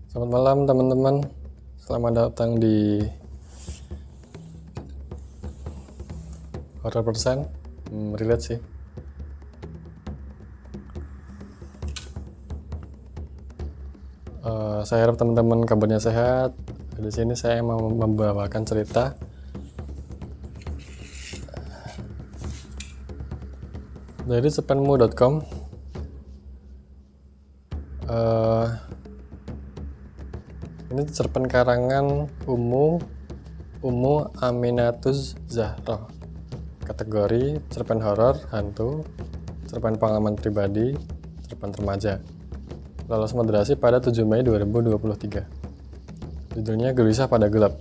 Selamat malam teman-teman, selamat datang di Horror Persen. Relate sih. Saya harap teman-teman kabarnya sehat. Di sini saya mau membawakan cerita dari cerpenmu.com. Ini cerpen karangan Ummu Aminatuz Zahra. Kategori cerpen horor, hantu, cerpen pengalaman pribadi, cerpen remaja. Lolos moderasi pada 7 Mei 2023. Judulnya Gelisah pada Gelap.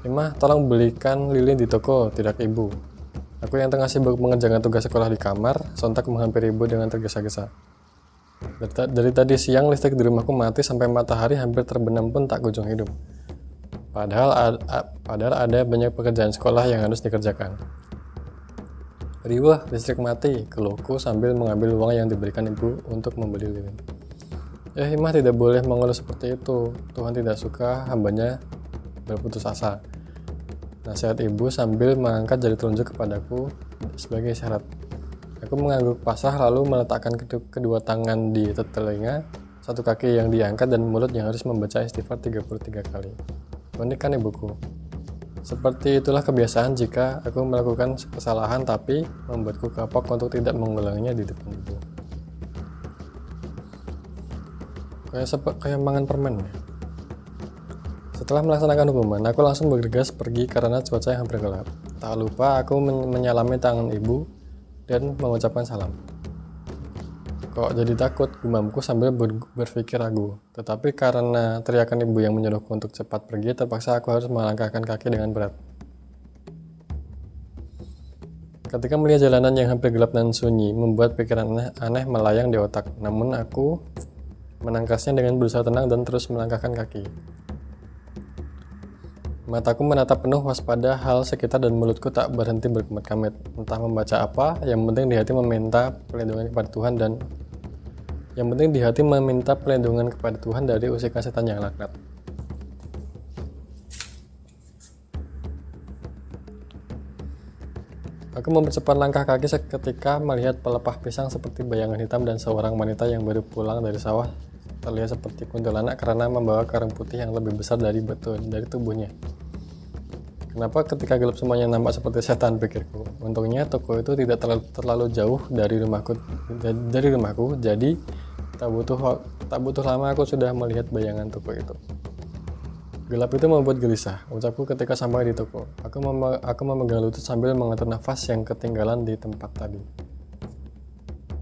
Imah, tolong belikan lilin di toko, tidak ibu. Aku yang tengah sibuk mengerjakan tugas sekolah di kamar, sontak menghampiri ibu dengan tergesa-gesa. Dari tadi siang listrik di rumahku mati sampai matahari hampir terbenam pun tak kunjung hidup. Padahal ada banyak pekerjaan sekolah yang harus dikerjakan. Riwah, listrik mati, keluhku sambil mengambil uang yang diberikan ibu untuk membeli lilin. Imah tidak boleh mengeluh seperti itu. Tuhan tidak suka hambanya berputus asa. Nasihat ibu sambil mengangkat jari telunjuk kepadaku sebagai syarat. Aku mengangguk pasrah lalu meletakkan kedua tangan di telinga, satu kaki yang diangkat dan mulut yang harus membaca istighfar 33 kali. Unik kan ibuku? Seperti itulah kebiasaan jika aku melakukan kesalahan tapi membuatku kapok untuk tidak mengulanginya di depan ibu. Kayak mangan permen ya. Setelah melaksanakan hukuman, aku langsung bergegas pergi karena cuaca yang hampir gelap. Tak lupa aku menyalami tangan ibu dan mengucapkan salam. Kok jadi takut, gumamku sambil berpikir ragu. Tetapi karena teriakan ibu yang menyuruhku untuk cepat pergi, terpaksa aku harus melangkahkan kaki dengan berat. Ketika melihat jalanan yang hampir gelap dan sunyi, membuat pikiran aneh melayang di otak. Namun aku menangkasnya dengan berusaha tenang dan terus melangkahkan kaki. Mataku menatap penuh waspada hal sekitar dan mulutku tak berhenti berkemet-kemet. Entah membaca apa, yang penting di hati meminta perlindungan kepada Tuhan dari usikan setan yang laknat. Aku mempercepat langkah kaki seketika melihat pelepah pisang seperti bayangan hitam dan seorang wanita yang baru pulang dari sawah terlihat seperti kuntilanak karena membawa karung putih yang lebih besar dari tubuhnya. Kenapa ketika gelap semuanya nampak seperti setan, pikirku. Untungnya toko itu tidak terlalu jauh dari rumahku, jadi tak butuh lama aku sudah melihat bayangan toko itu. Gelap itu membuat gelisah, ucapku ketika sampai di toko. Aku memegang lutut sambil mengatur nafas yang ketinggalan di tempat tadi.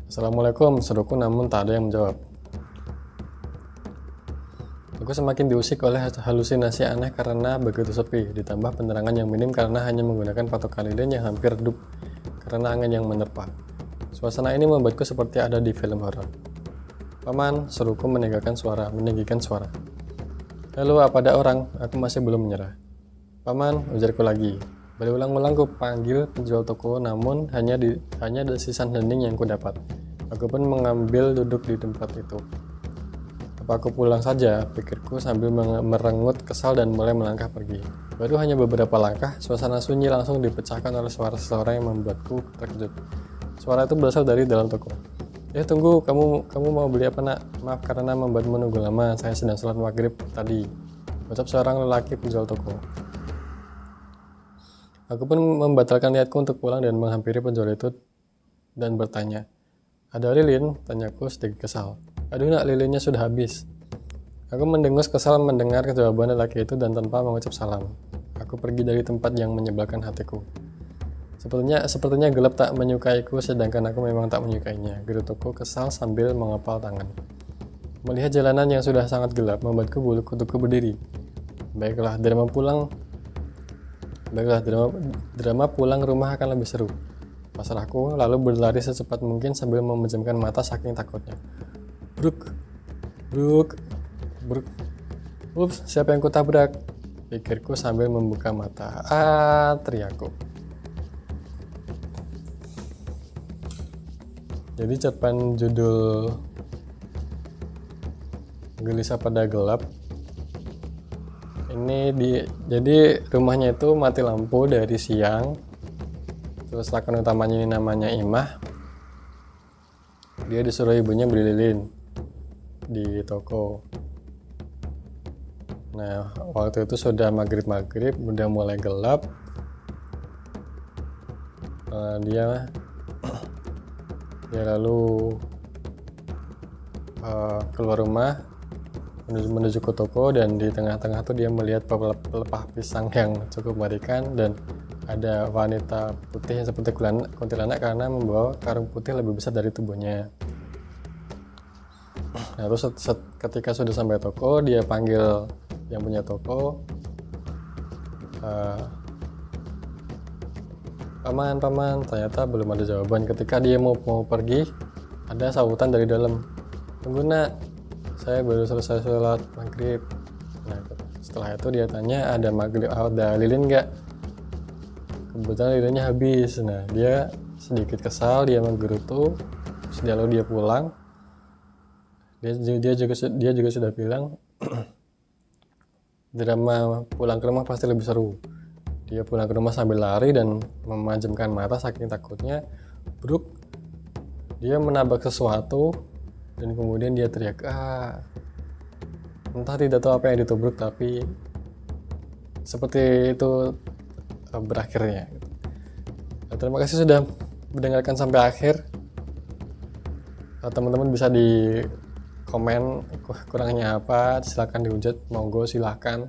Assalamualaikum, seruku namun tak ada yang menjawab. Aku semakin diusik oleh halusinasi aneh karena begitu sepi, ditambah penerangan yang minim karena hanya menggunakan patokan lilin yang hampir redup karena angin yang menerpa. Suasana ini membuatku seperti ada di film horor. Paman, seruku meninggikan suara. Halo, apa ada orang? Aku masih belum menyerah. Paman, ujarku lagi. Berulang-ulang ku panggil penjual toko, namun hanya desisan hening yang ku dapat. Aku pun mengambil duduk di tempat itu. Apa aku pulang saja, pikirku sambil merengut kesal dan mulai melangkah pergi. Baru hanya beberapa langkah, suasana sunyi langsung dipecahkan oleh suara seseorang yang membuatku terkejut. Suara itu berasal dari dalam toko. Tunggu, kamu mau beli apa nak? Maaf karena membuatmu menunggu lama, saya sedang sholat maghrib tadi, ucap seorang lelaki penjual toko. Aku pun membatalkan niatku untuk pulang dan menghampiri penjual itu dan bertanya, ada lilin? Tanyaku sedikit kesal. Aduh nak, lilinnya sudah habis. Aku mendengus kesal mendengar jawaban lelaki itu dan tanpa mengucap salam. Aku pergi dari tempat yang menyebalkan hatiku. Sepertinya gelap tak menyukaiku, sedangkan aku memang tak menyukainya. Gerutuku kesal sambil mengepal tangan. Melihat jalanan yang sudah sangat gelap membuatku bulu kudukku berdiri. Baiklah, drama pulang rumah akan lebih seru. Pasrahku lalu berlari secepat mungkin sambil memejamkan mata saking takutnya. Bruk. Ups, siapa yang kutabrak? Pikirku sambil membuka mata. Teriakku. Jadi cerpen judul gelisah pada gelap. Jadi rumahnya itu mati lampu dari siang. Terus lakon utamanya ini namanya Imah. Dia disuruh ibunya beli lilin di toko. Nah, waktu itu sudah maghrib, udah mulai gelap. Dia lalu keluar rumah menuju ke toko, dan di tengah-tengah tuh dia melihat pelepah pisang yang cukup mengerikan, dan ada wanita putih yang seperti kuntilanak karena membawa karung putih lebih besar dari tubuhnya. Nah, terus ketika sudah sampai toko, dia panggil yang punya toko, paman, ternyata belum ada jawaban. Ketika dia mau pergi, ada sahutan dari dalam, tunggu nak, saya baru selesai sholat maghrib. Nah, setelah itu dia tanya, ada lilin nggak? Kebetulan lilinnya habis. Nah, dia sedikit kesal, dia menggerutu, lalu dia pulang. Dia juga sudah bilang drama pulang ke rumah pasti lebih seru. Dia pulang ke rumah sambil lari dan memejamkan mata saking takutnya. Bruk, dia menabrak sesuatu dan kemudian dia teriak, entah tidak tahu apa yang ditubruk, tapi seperti itu berakhirnya. Nah, terima kasih sudah mendengarkan sampai akhir. Teman-teman bisa di komen kurangnya apa, silahkan dihujat, monggo silahkan.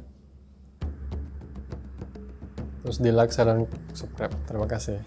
Terus di like, share, dan subscribe. Terima kasih.